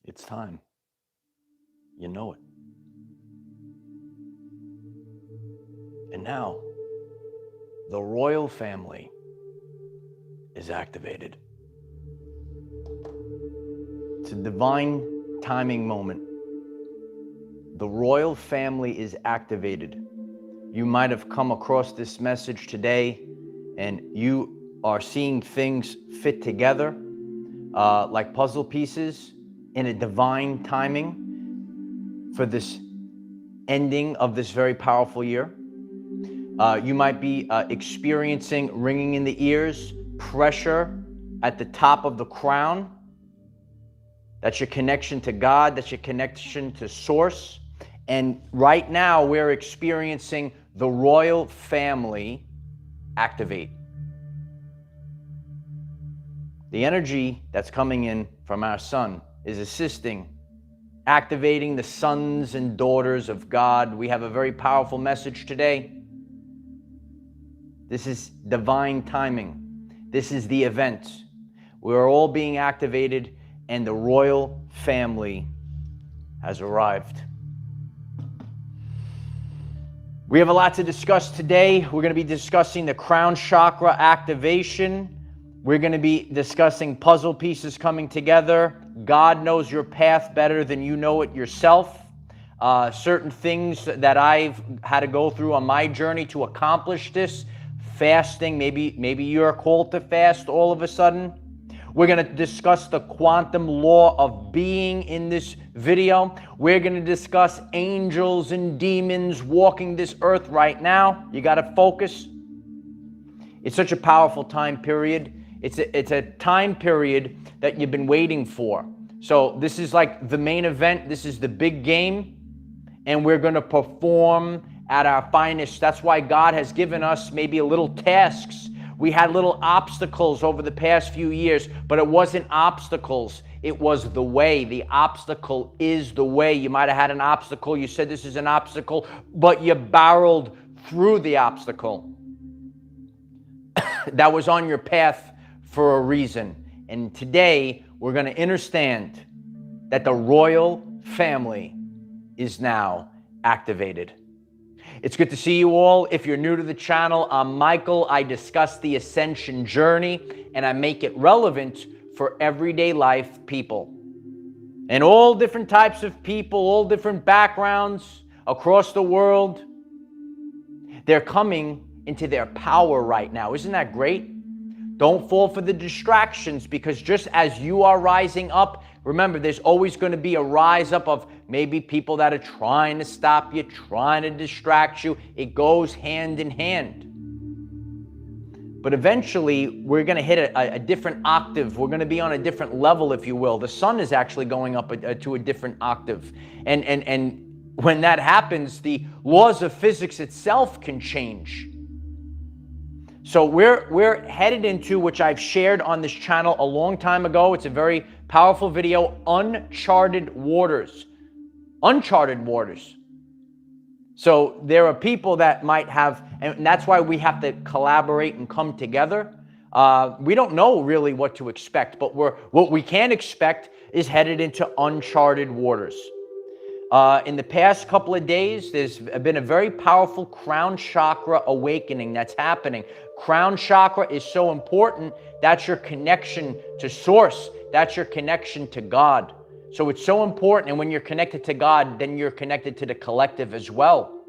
It's time. You know it. And now, the royal family is activated. It's a divine timing moment. The royal family is activated. You might have come across this message today and you are seeing things fit together like puzzle pieces in a divine timing for this ending of this very powerful year. You might be experiencing ringing in the ears, pressure at the top of the crown. That's your connection to God. That's your connection to Source. And right now we're experiencing the royal family activate. The energy that's coming in from our sun is assisting, activating the sons and daughters of God. We have a very powerful message today. This is divine timing. This is the event. We're all being activated and the royal family has arrived. We have a lot to discuss today. We're going to be discussing the crown chakra activation. We're going to be discussing puzzle pieces coming together. God knows your path better than you know it yourself. Certain things that I've had to go through on my journey to accomplish this. Fasting, maybe you're called to fast all of a sudden. We're going to discuss the quantum law of being in this video. We're going to discuss angels and demons walking this earth right now. You got to focus. It's such a powerful time period. It's a time period that you've been waiting for. So this is like the main event. This is the big game. And we're going to perform at our finest. That's why God has given us maybe a little tasks. We had little obstacles over the past few years, but it wasn't obstacles. It was the way. The obstacle is the way. You might have had an obstacle. You said this is an obstacle, but you barreled through the obstacle. That was on your path for a reason. And today we're going to understand that the royal family is now activated. It's good to see you all. If you're new to the channel, I'm Michael. I discuss the ascension journey and I make it relevant for everyday life people. And all different types of people, all different backgrounds across the world. They're coming into their power right now. Isn't that great? Don't fall for the distractions, because just as you are rising up, remember, there's always going to be a rise up of maybe people that are trying to stop you, trying to distract you. It goes hand in hand. But eventually, we're going to hit a different octave. We're going to be on a different level, if you will. The sun is actually going up to a different octave. And when that happens, the laws of physics itself can change. So we're headed into, which I've shared on this channel a long time ago. It's a very powerful video, uncharted waters. Uncharted waters. So there are people that might have, and that's why we have to collaborate and come together. We don't know really what to expect, but what we can expect is headed into uncharted waters. In the past couple of days, there's been a very powerful crown chakra awakening that's happening. Crown chakra is so important. That's your connection to Source. That's your connection to God. So it's so important. And when you're connected to God, then you're connected to the collective as well.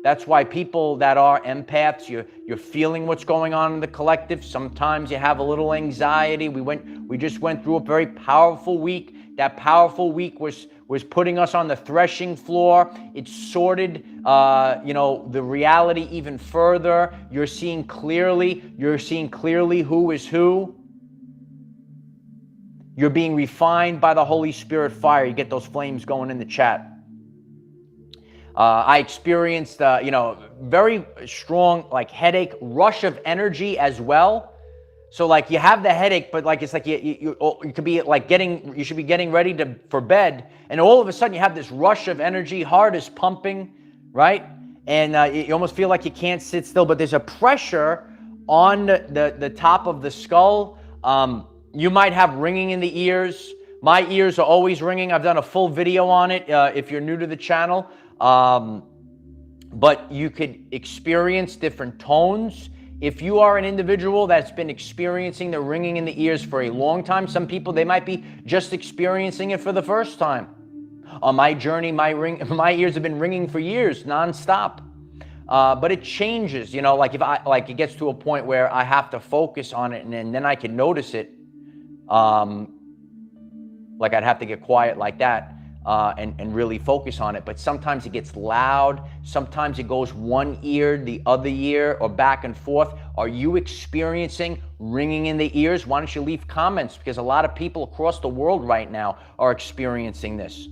That's why people that are empaths, you're feeling what's going on in the collective. Sometimes you have a little anxiety. We just went through a very powerful week. That powerful week was putting us on the threshing floor. It sorted, the reality even further. You're seeing clearly who is who. You're being refined by the Holy Spirit fire. You get those flames going in the chat. I experienced, very strong, headache, rush of energy as well. So you have the headache, but it's like you could be you should be getting ready for bed, and all of a sudden you have this rush of energy, heart is pumping, right? And you almost feel like you can't sit still, but there's a pressure on the top of the skull. You might have ringing in the ears, My ears are always ringing. I've done a full video on it if you're new to the channel. But you could experience different tones. If you are an individual that's been experiencing the ringing in the ears for a long time, some people, they might be just experiencing it for the first time. On my journey, my ears have been ringing for years, nonstop. But it changes, you know, like it gets to a point where I have to focus on it, and then I can notice it. Like I'd have to get quiet like that and really focus on it. But sometimes it gets loud. Sometimes it goes one ear, the other ear, or back and forth. Are you experiencing ringing in the ears? Why don't you leave comments? Because a lot of people across the world right now are experiencing this.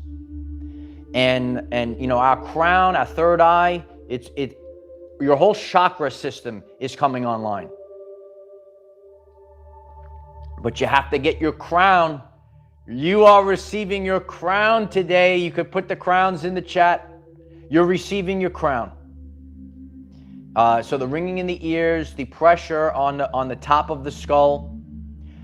And you know, our crown, our third eye, your whole chakra system is coming online. But you have to get your crown. You are receiving your crown today. You could put the crowns in the chat. You're receiving your crown. So the ringing in the ears, the pressure on the top of the skull.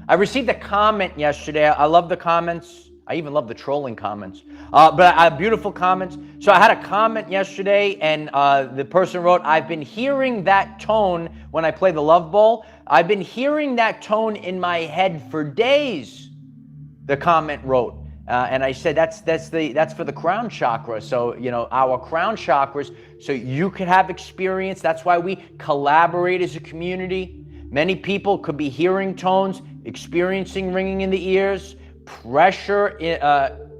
I received a comment yesterday. I love the comments. I even love the trolling comments. But I have beautiful comments. So I had a comment yesterday, and the person wrote, I've been hearing that tone when I play the Love Bowl. I've been hearing that tone in my head for days, the comment wrote. And I said, that's for the crown chakra. So, you know, our crown chakras, so you could have experience. That's why we collaborate as a community. Many people could be hearing tones, experiencing ringing in the ears, pressure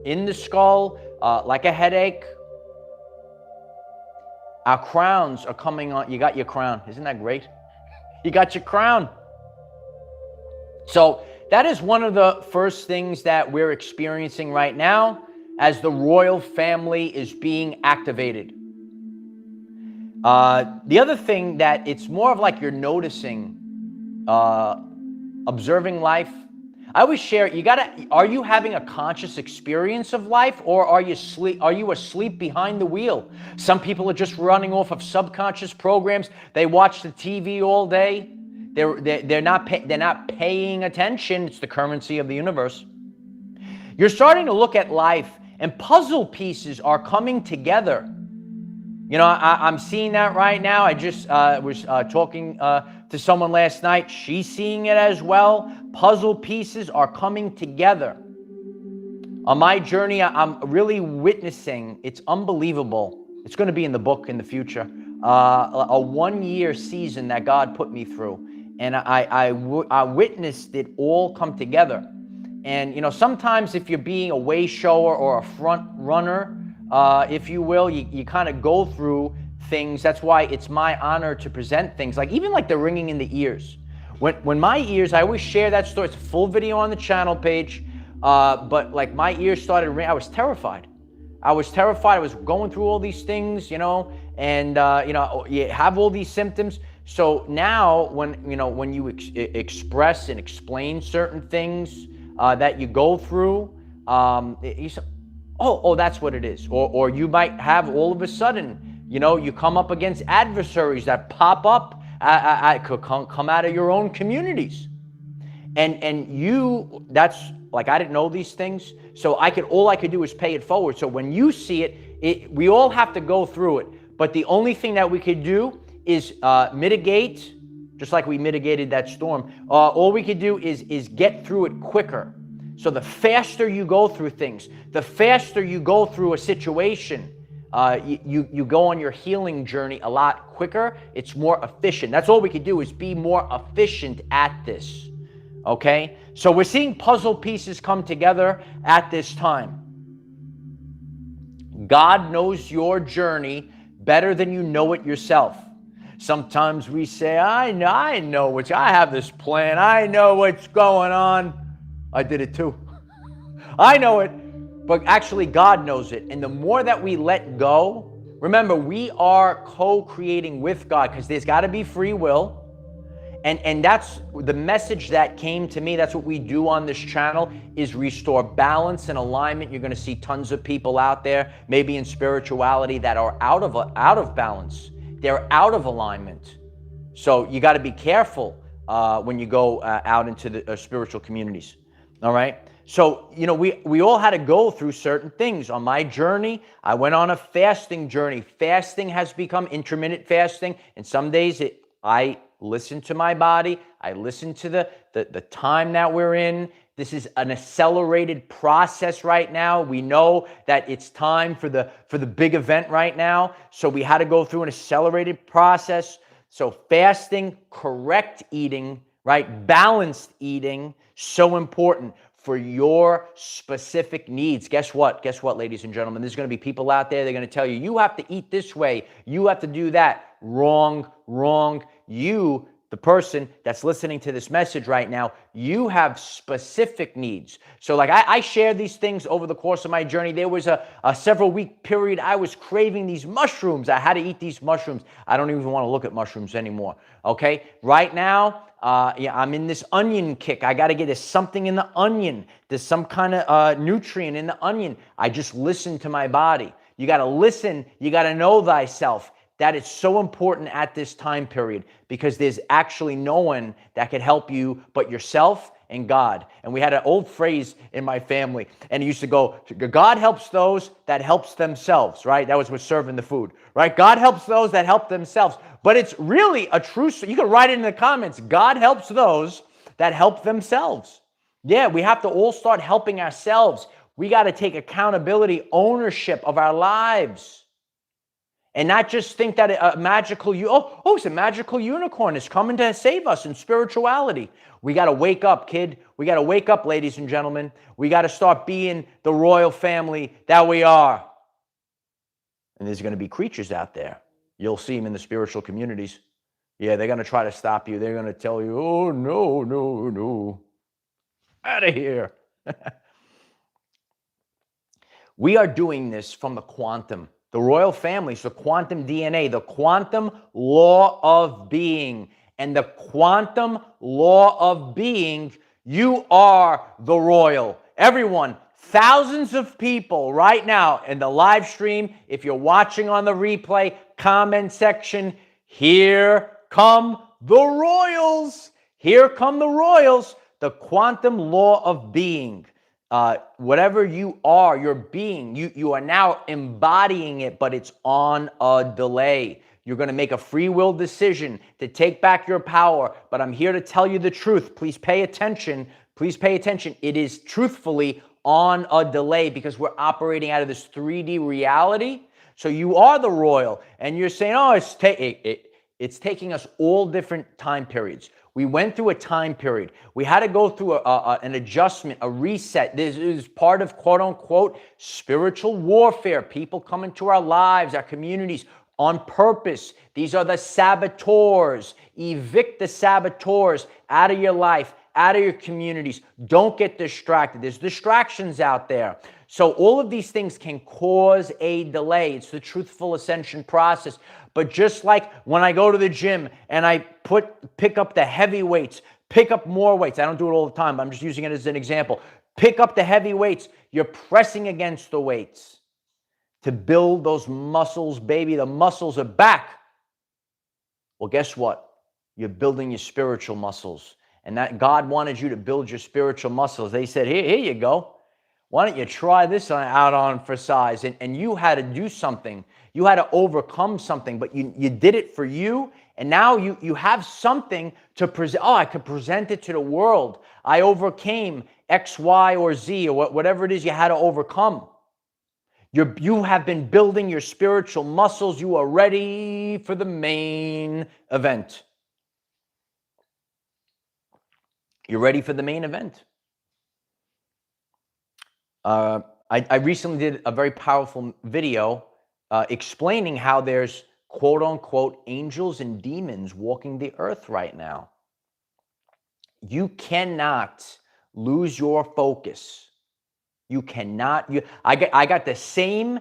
in the skull, like a headache. Our crowns are coming on. You got your crown. Isn't that great? You got your crown. So that is one of the first things that we're experiencing right now as the royal family is being activated. The other thing that it's more of like you're noticing, observing life. I always share, are you having a conscious experience of life, or are you asleep behind the wheel? Some people are just running off of subconscious programs. They watch the TV all day. They're not paying attention. It's the currency of the universe. You're starting to look at life, and puzzle pieces are coming together. You know, I'm seeing that right now. I just was talking to someone last night. She's seeing it as well. Puzzle pieces are coming together. On my journey, I'm really witnessing, it's unbelievable. It's going to be in the book in the future. A 1-year season that God put me through. And I witnessed it all come together. And, you know, sometimes if you're being a way shower or a front runner, if you will, you kind of go through things. That's why it's my honor to present things like, even like the ringing in the ears. When my ears, I always share that story. It's a full video on the channel page. But like my ears started ringing, I was terrified. I was going through all these things, you know, and, you know, you have all these symptoms. So now when you express and explain certain things that you go through, you say, oh, that's what it is. Or you might have all of a sudden, you know, you come up against adversaries that pop up, could come out of your own communities. And that's like, I didn't know these things. So all I could do is pay it forward. So when you see it, we all have to go through it. But the only thing that we could do is mitigate, just like we mitigated that storm. All we could do is get through it quicker. So the faster you go through things, the faster you go through a situation, you go on your healing journey a lot quicker. It's more efficient. That's all we could do, is be more efficient at this. Okay? So we're seeing puzzle pieces come together at this time. God knows your journey better than you know it yourself. Sometimes we say, I have this plan. I know what's going on. I did it too. I know it. But actually, God knows it. And the more that we let go, remember, we are co-creating with God, because there's got to be free will. And that's the message that came to me. That's what we do on this channel, is restore balance and alignment. You're going to see tons of people out there, maybe in spirituality, that are out of balance. They're out of alignment. So you got to be careful when you go out into the spiritual communities. All right. So, we all had to go through certain things. On my journey, I went on a fasting journey. Fasting has become intermittent fasting. And some days I listen to my body. I listen to the time that we're in. This is an accelerated process right now. We know that it's time for the big event right now. So we had to go through an accelerated process. So fasting, correct eating, right? Balanced eating, so important for your specific needs. Guess what? Guess what, ladies and gentlemen? There's going to be people out there, they're going to tell you, you have to eat this way. You have to do that. Wrong, wrong. You, the person that's listening to this message right now, you have specific needs. So like I shared these things over the course of my journey. There was a several week period I was craving these mushrooms. I had to eat these mushrooms. I don't even want to look at mushrooms anymore. Okay? Right now, I'm in this onion kick. I got to get something in the onion. There's some kind of nutrient in the onion. I just listen to my body. You got to listen. You got to know thyself. That is so important at this time period because there's actually no one that can help you but yourself and God. And we had an old phrase in my family, and it used to go, God helps those that helps themselves, right? That was with serving the food, right? God helps those that help themselves. But it's really a true, you can write it in the comments, God helps those that help themselves. Yeah, we have to all start helping ourselves. We got to take accountability, ownership of our lives. And not just think that it's a magical unicorn is coming to save us in spirituality. We got to wake up, kid. We got to wake up, ladies and gentlemen. We got to start being the royal family that we are. And there's going to be creatures out there. You'll see them in the spiritual communities. Yeah, they're going to try to stop you. They're going to tell you, oh, no, no, no. Out of here. We are doing this from the quantum. The royal family, so quantum DNA, the quantum law of being. And the quantum law of being, you are the royal. Everyone, thousands of people right now in the live stream, if you're watching on the replay, comment section, here come the royals. Here come the royals. The quantum law of being. Whatever you are, your being, you are now embodying it, but it's on a delay. You're going to make a free will decision to take back your power, but I'm here to tell you the truth. Please pay attention. Please pay attention. It is truthfully on a delay because we're operating out of this 3D reality. So you are the royal, and you're saying, oh, it's taking us all different time periods. We went through a time period. We had to go through an adjustment, a reset. This is part of, quote unquote, spiritual warfare. People come into our lives, our communities on purpose. These are the saboteurs. Evict the saboteurs out of your life, out of your communities. Don't get distracted. There's distractions out there. So all of these things can cause a delay. It's the truthful ascension process. But just like when I go to the gym and I pick up the heavy weights, pick up more weights. I don't do it all the time, but I'm just using it as an example. Pick up the heavy weights. You're pressing against the weights to build those muscles, baby. The muscles are back. Well, guess what? You're building your spiritual muscles. And that God wanted you to build your spiritual muscles. They said, here you go. Why don't you try this out on for size? And you had to do something. You had to overcome something, but you did it for you. And now you have something to present. Oh, I could present it to the world. I overcame X, Y, or Z, or whatever it is you had to overcome. You have been building your spiritual muscles. You are ready for the main event. You're ready for the main event. I recently did a very powerful video explaining how there's quote unquote angels and demons walking the earth right now. You cannot lose your focus. You cannot. I got the same.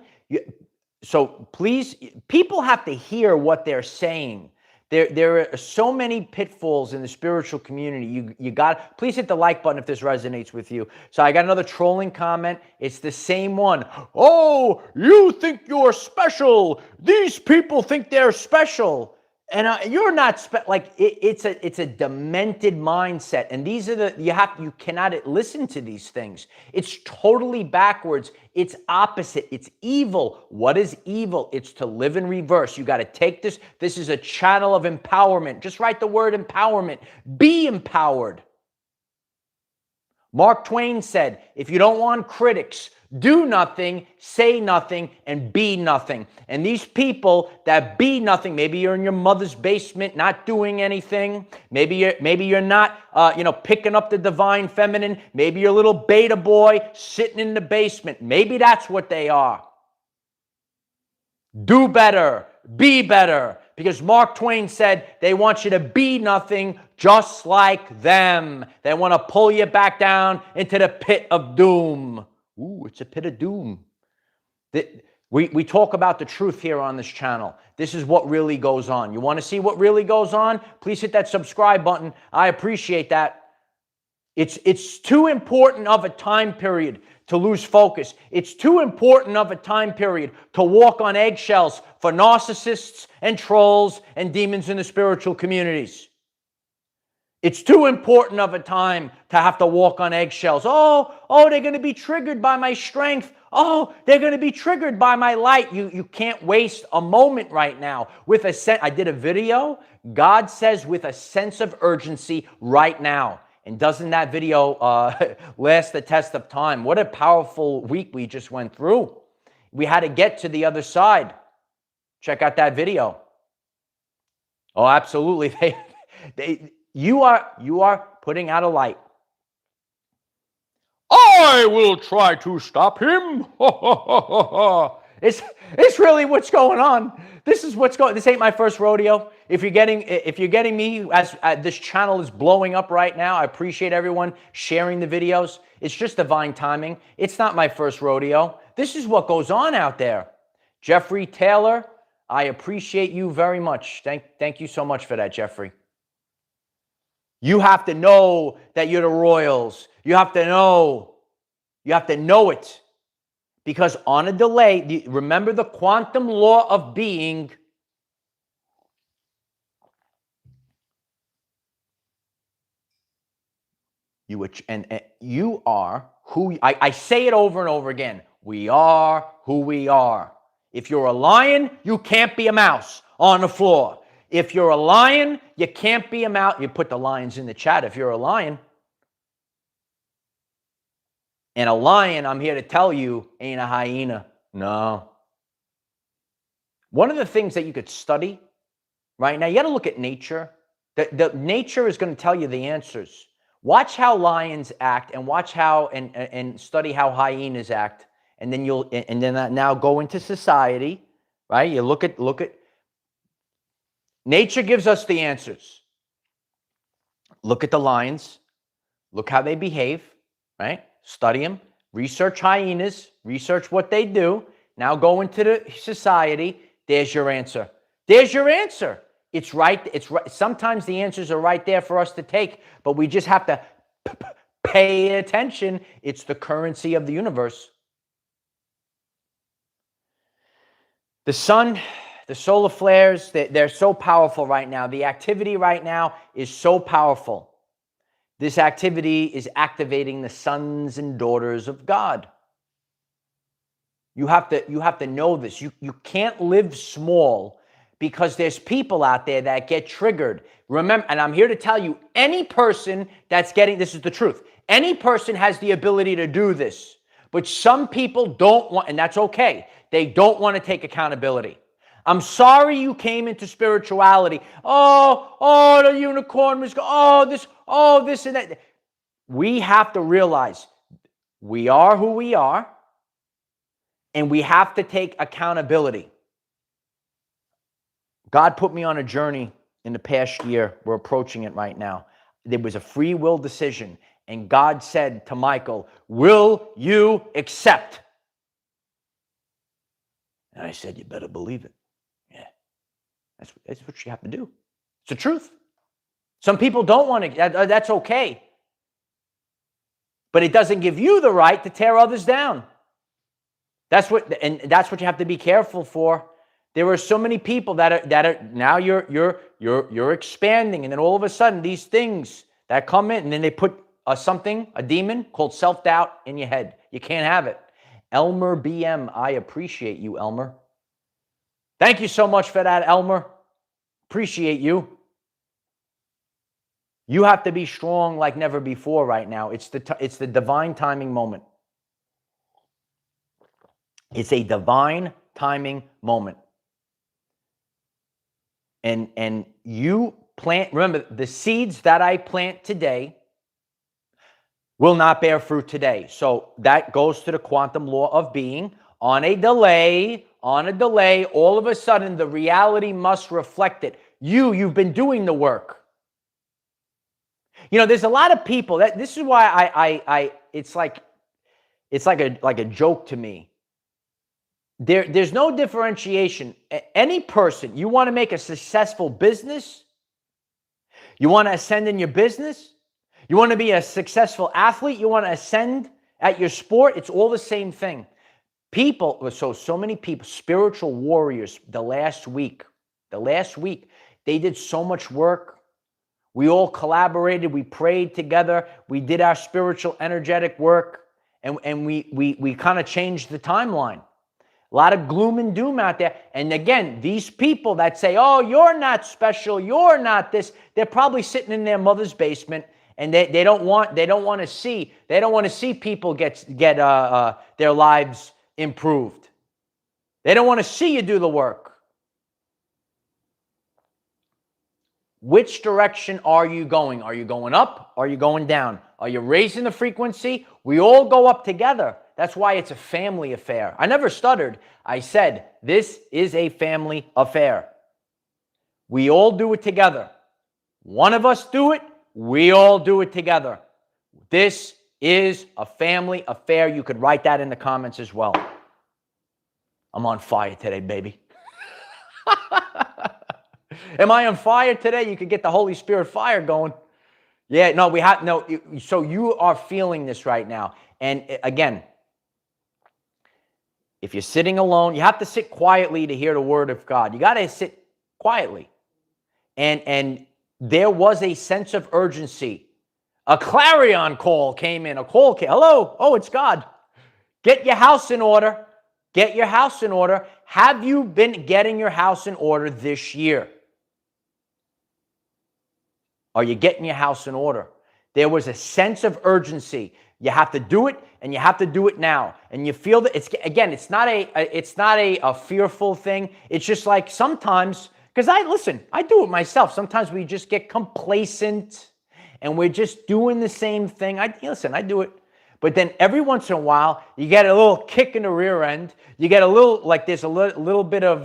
So please, people have to hear what they're saying. There are so many pitfalls in the spiritual community. You got, please hit the like button if this resonates with you. So I got another trolling comment. It's the same one. Oh, you think you're special. These people think they're special. And you're not it's a demented mindset, and these are you cannot listen to these things. It's totally backwards. It's opposite. It's evil. What is evil? It's to live in reverse. You got to take this. This is a channel of empowerment. Just write the word empowerment. Be empowered. Mark Twain said, if you don't want critics, do nothing, say nothing, and be nothing. And these people that be nothing, maybe you're in your mother's basement not doing anything. Maybe you're not picking up the divine feminine. Maybe you're a little beta boy sitting in the basement. Maybe that's what they are. Do better, be better. Because Mark Twain said they want you to be nothing just like them. They want to pull you back down into the pit of doom. Ooh, it's a pit of doom. We talk about the truth here on this channel. This is what really goes on. You want to see what really goes on? Please hit that subscribe button. I appreciate that. It's too important of a time period to lose focus. It's too important of a time period to walk on eggshells for narcissists and trolls and demons in the spiritual communities. It's too important of a time to have to walk on eggshells. Oh, they're going to be triggered by my strength. Oh, they're going to be triggered by my light. You can't waste a moment right now. I did a video. God says with a sense of urgency right now. And doesn't that video last the test of time? What a powerful week we just went through. We had to get to the other side. Check out that video. Oh, absolutely. You are putting out a light. I will try to stop him. It's really what's going on. This is what's going. This ain't my first rodeo. If you're getting me as this channel is blowing up right now, I appreciate everyone sharing the videos. It's just divine timing. It's not my first rodeo. This is what goes on out there. Jeffrey Taylor, I appreciate you very much. Thank you so much for that, Jeffrey. You have to know that you're the royals. You have to know. You have to know it. Because on a delay, remember the quantum law of being. You are who, I say it over and over again. We are who we are. If you're a lion, you can't be a mouse on the floor. If you're a lion, you can't be a mouse. You put the lions in the chat if you're a lion. And a lion, I'm here to tell you, ain't a hyena. No. One of the things that you could study right now, you got to look at nature. The nature is going to tell you the answers. Watch how lions act, and watch how and study how hyenas act, and then now go into society, right? You look at nature gives us the answers. Look at the lions. Look how they behave, right? Study them, research hyenas, research what they do. Now go into the society. There's your answer. There's your answer. It's right. It's right. Sometimes the answers are right there for us to take, but we just have to pay attention. It's the currency of the universe. The sun, the solar flares, they're so powerful right now. The activity right now is so powerful. This activity is activating the sons and daughters of God. You have to know this. You can't live small because there's people out there that get triggered. Remember, and I'm here to tell you, any person that's getting, this is the truth, any person has the ability to do this, but some people don't want, and that's okay. They don't want to take accountability. I'm sorry you came into spirituality. Oh, the unicorn was, this and that. We have to realize we are who we are, and we have to take accountability. God put me on a journey in the past year. We're approaching it right now. There was a free will decision, and God said to Michael, will you accept? And I said, you better believe it. Yeah, that's what you have to do. It's the truth. Some people don't want to, that's okay. But it doesn't give you the right to tear others down. That's what you have to be careful for, There are so many people that are now you're expanding, and then all of a sudden these things that come in, and then they put a demon called self-doubt in your head. You can't have it. Elmer BM, I appreciate you, Elmer. Thank you so much for that, Elmer. Appreciate you. You have to be strong like never before right now. It's the divine timing moment. It's a divine timing moment. And you plant, remember, the seeds that I plant today will not bear fruit today. So that goes to the quantum law of being. On a delay, all of a sudden the reality must reflect it. You've been doing the work. You know, there's a lot of people that this is why it's like a joke to me. There's no differentiation. Any person, you want to make a successful business, you want to ascend in your business, you want to be a successful athlete, you want to ascend at your sport, it's all the same thing. People, so many people, spiritual warriors, the last week, they did so much work. We all collaborated, we prayed together, we did our spiritual energetic work, and we kind of changed the timeline. A lot of gloom and doom out there. And again, these people that say, oh, you're not special, you're not this, they're probably sitting in their mother's basement, and they don't want to see people get their lives improved. They don't want to see you do the work. Which direction are you going? Are you going up? Are you going down? Are you raising the frequency? We all go up together. That's why it's a family affair. I never stuttered. I said, this is a family affair. We all do it together. One of us do it, we all do it together. This is a family affair. You could write that in the comments as well. I'm on fire today, baby. Am I on fire today? You could get the Holy Spirit fire going. Yeah, no, so you are feeling this right now. And again, if you're sitting alone, you have to sit quietly to hear the word of God. You got to sit quietly. And there was a sense of urgency. A clarion call came in. Hello? Oh, it's God. Get your house in order. Get your house in order. Have you been getting your house in order this year? Are you getting your house in order? There was a sense of urgency. You have to do it, and you have to do it now. And you feel that it's not a fearful thing. It's just like sometimes, because I do it myself. Sometimes we just get complacent and we're just doing the same thing. I do it. But then every once in a while, you get a little kick in the rear end. You get a little, like there's a little bit of,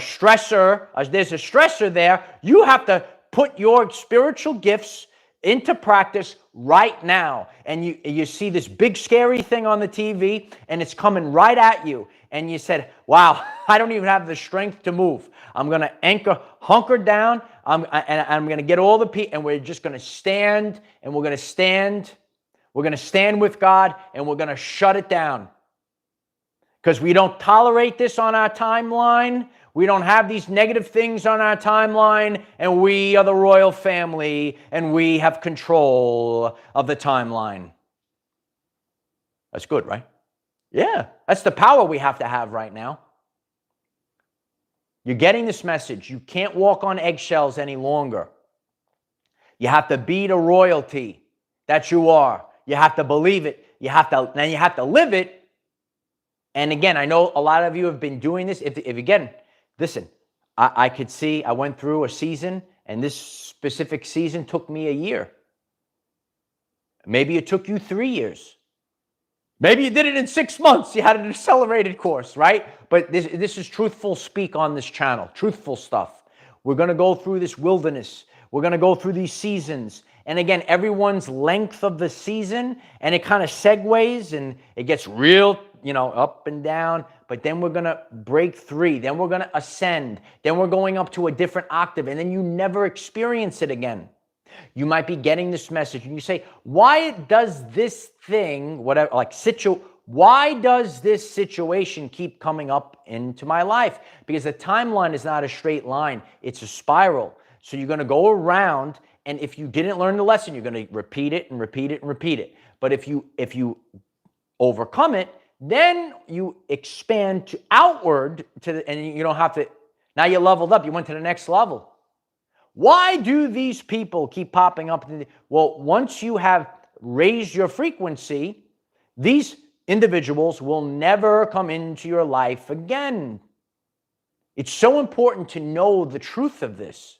stressor. There's a stressor there. You have to put your spiritual gifts into practice right now. And you see this big scary thing on the TV, and it's coming right at you. And you said, wow, I don't even have the strength to move. I'm going to hunker down, I'm going to get all the people, and we're just going to stand, and we're going to stand. We're going to stand with God, and we're going to shut it down. Because we don't tolerate this on our timeline. We don't have these negative things on our timeline, and we are the royal family, and we have control of the timeline. That's good, right? Yeah, that's the power we have to have right now. You're getting this message. You can't walk on eggshells any longer. You have to be the royalty that you are. You have to believe it. Then you have to live it. And again, I know a lot of you have been doing this. If again, listen, I could see, I went through a season, and this specific season took me a year. Maybe it took you 3 years. Maybe you did it in 6 months. You had an accelerated course, right? But this is truthful speak on this channel, truthful stuff. We're going to go through this wilderness. We're going to go through these seasons. And again, everyone's length of the season, and it kind of segues, and it gets real, up and down. But then we're going to break 3. Then we're going to ascend. Then we're going up to a different octave. And then you never experience it again. You might be getting this message, and you say, why does this thing, whatever, like why does this situation keep coming up into my life? Because the timeline is not a straight line. It's a spiral. So you're going to go around, and if you didn't learn the lesson, you're going to repeat it and repeat it and repeat it. But if you overcome it, then you expand to outward and you don't have to. Now you leveled up. You went to the next level. Why do these people keep popping up? Well, once you have raised your frequency, these individuals will never come into your life again. It's so important to know the truth of this.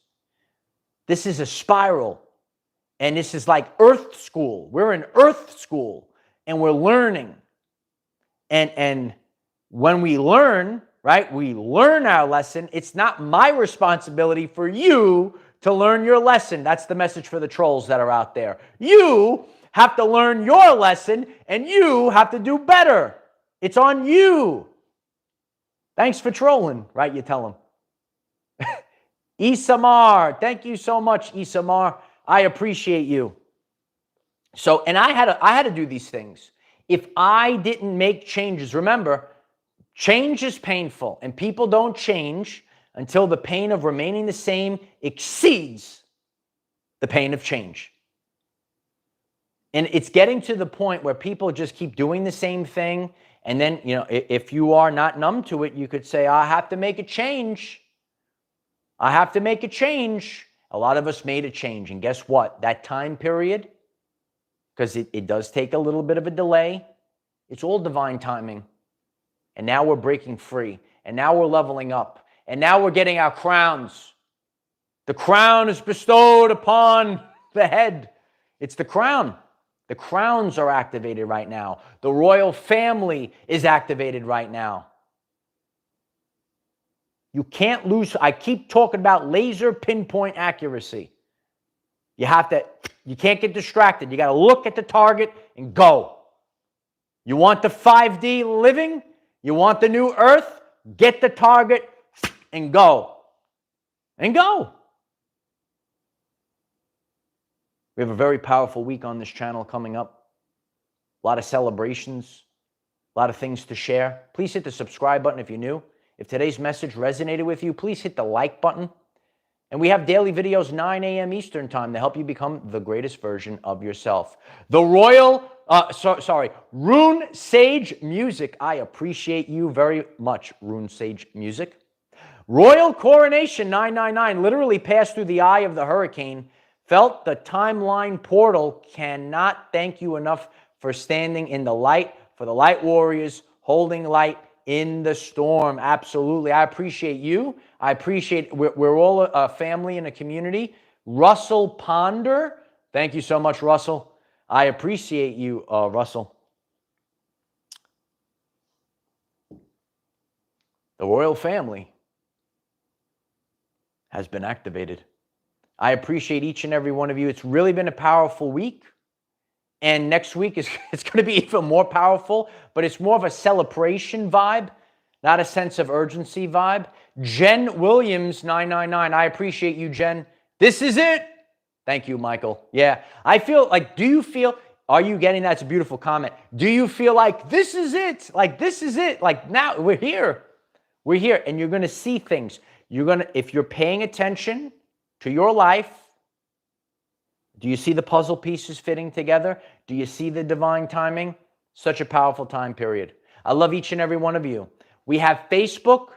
This is a spiral, and this is like Earth school. We're in Earth school, and we're learning. And when we learn, right, we learn our lesson. It's not my responsibility for you to learn your lesson. That's the message for the trolls that are out there. You have to learn your lesson, and you have to do better. It's on you. Thanks for trolling, right? You tell them. Isamar, thank you so much, Isamar. I appreciate you. So, and I had to do these things. If I didn't make changes, remember, change is painful, and people don't change until the pain of remaining the same exceeds the pain of change. And it's getting to the point where people just keep doing the same thing. And then, you know, if you are not numb to it, you could say, I have to make a change. I have to make a change. A lot of us made a change. And guess what? That time period, because it does take a little bit of a delay, it's all divine timing. And now we're breaking free. And now we're leveling up. And now we're getting our crowns. The crown is bestowed upon the head. It's the crown. The crowns are activated right now. The royal family is activated right now. You can't lose. I keep talking about laser pinpoint accuracy. You can't get distracted. You got to look at the target and go. You want the 5D living? You want the new earth? Get the target and go. And go. We have a very powerful week on this channel coming up. A lot of celebrations, a lot of things to share. Please hit the subscribe button if you're new. If today's message resonated with you, please hit the like button. And we have daily videos 9 a.m. Eastern time to help you become the greatest version of yourself. The Rune Sage Music. I appreciate you very much, Rune Sage Music. Royal Coronation 999 literally passed through the eye of the hurricane. Felt the timeline portal. Cannot thank you enough for standing in the light, for the light warriors holding light in the storm. Absolutely. I appreciate you. I appreciate, we're all a family and a community. Russell Ponder. Thank you so much, Russell. I appreciate you, Russell. The royal family has been activated. I appreciate each and every one of you. It's really been a powerful week. And next week it's going to be even more powerful, but it's more of a celebration vibe, not a sense of urgency vibe. Jen Williams, 999. I appreciate you, Jen. This is it. Thank you, Michael. Yeah. I feel like, are you getting that? It's a beautiful comment. Do you feel like this is it? Like, this is it. Like, now we're here. We're here. And you're going to see things. If you're paying attention to your life, do you see the puzzle pieces fitting together? Do you see the divine timing? Such a powerful time period. I love each and every one of you. We have Facebook,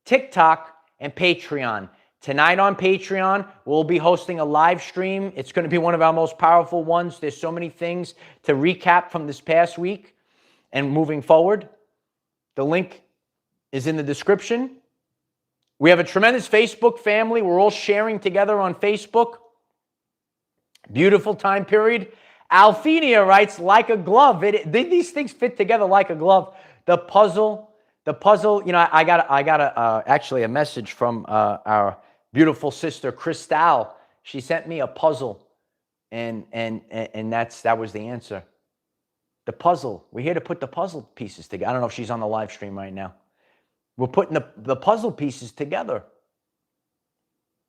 TikTok, and Patreon. Tonight on Patreon, we'll be hosting a live stream. It's going to be one of our most powerful ones. There's so many things to recap from this past week and moving forward. The link is in the description. We have a tremendous Facebook family. We're all sharing together on Facebook. Beautiful time period. Alphenia writes, like a glove. These things fit together like a glove. The puzzle, you know, I got actually a message from our beautiful sister, Crystal. She sent me a puzzle, and that was the answer. The puzzle. We're here to put the puzzle pieces together. I don't know if she's on the live stream right now. We're putting the puzzle pieces together.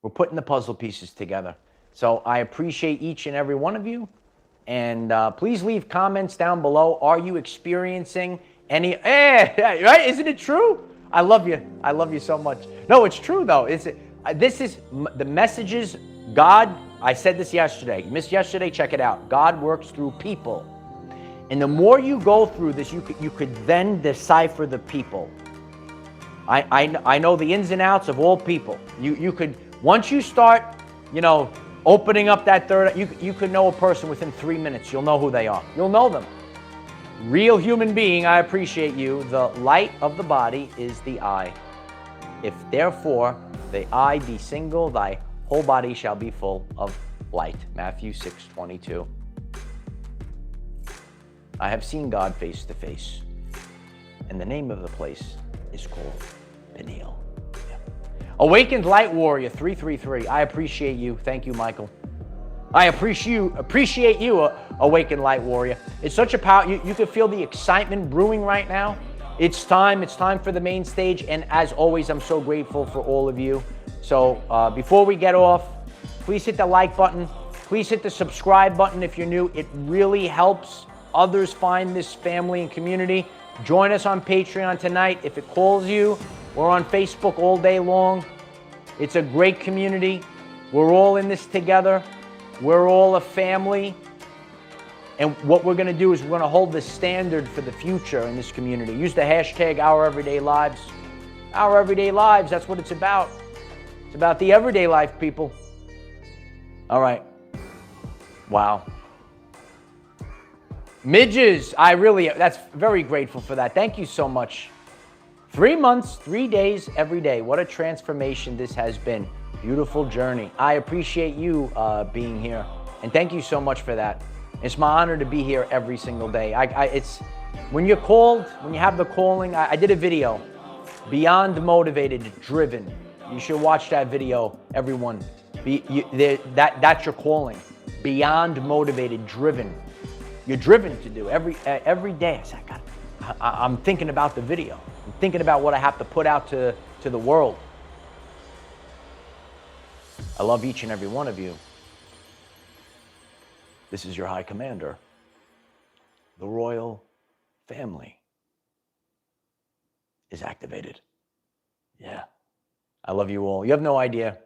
We're putting the puzzle pieces together. So I appreciate each and every one of you. And please leave comments down below. Are you experiencing any, right? Isn't it true? I love you. I love you so much. No, it's true though. This is the messages. God, I said this yesterday. You missed yesterday? Check it out. God works through people. And the more you go through this, you could then decipher the people. I know the ins and outs of all people. You could, once you start, opening up that third, you could know a person within 3 minutes. You'll know who they are. You'll know them. Real human being, I appreciate you. The light of the body is the eye. If therefore the eye be single, thy whole body shall be full of light. Matthew 6:22. I have seen God face to face, and the name of the place is called Peniel. Yeah. Awakened Light Warrior 333. I appreciate you. Thank you, Michael. I appreciate you, Awakened Light Warrior. It's such a power. You can feel the excitement brewing right now. It's time for the main stage. And as always, I'm so grateful for all of you. So before we get off, please hit the like button. Please hit the subscribe button if you're new. It really helps others find this family and community. Join us on Patreon tonight if it calls you. We're on Facebook all day long. It's a great community. We're all in this together. We're all a family. And what we're going to do is we're going to hold the standard for the future in this community. Use the hashtag #OurEverydayLives. Our Everyday Lives, that's what it's about. It's about the everyday life, people. All right. Wow. Midges, that's very grateful for that. Thank you so much. 3 months, 3 days, every day. What a transformation this has been. Beautiful journey. I appreciate you being here. And thank you so much for that. It's my honor to be here every single day. It's when you're called, when you have the calling. I did a video, Beyond Motivated, Driven. You should watch that video, everyone. That's your calling. Beyond Motivated, Driven. You're driven to do every day. I'm thinking about the video. I'm thinking about what I have to put out to the world. I love each and every one of you. This is your High Commander. The royal family is activated. Yeah. I love you all. You have no idea.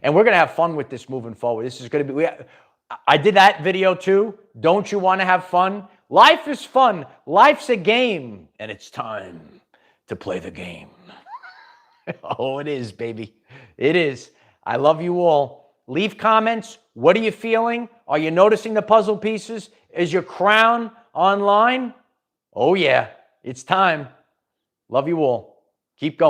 And we're going to have fun with this moving forward. This is going to be... I did that video too. Don't you want to have fun? Life is fun. Life's a game. And it's time to play the game. Oh, it is, baby. It is. I love you all. Leave comments. What are you feeling? Are you noticing the puzzle pieces? Is your crown online? Oh, yeah. It's time. Love you all. Keep going.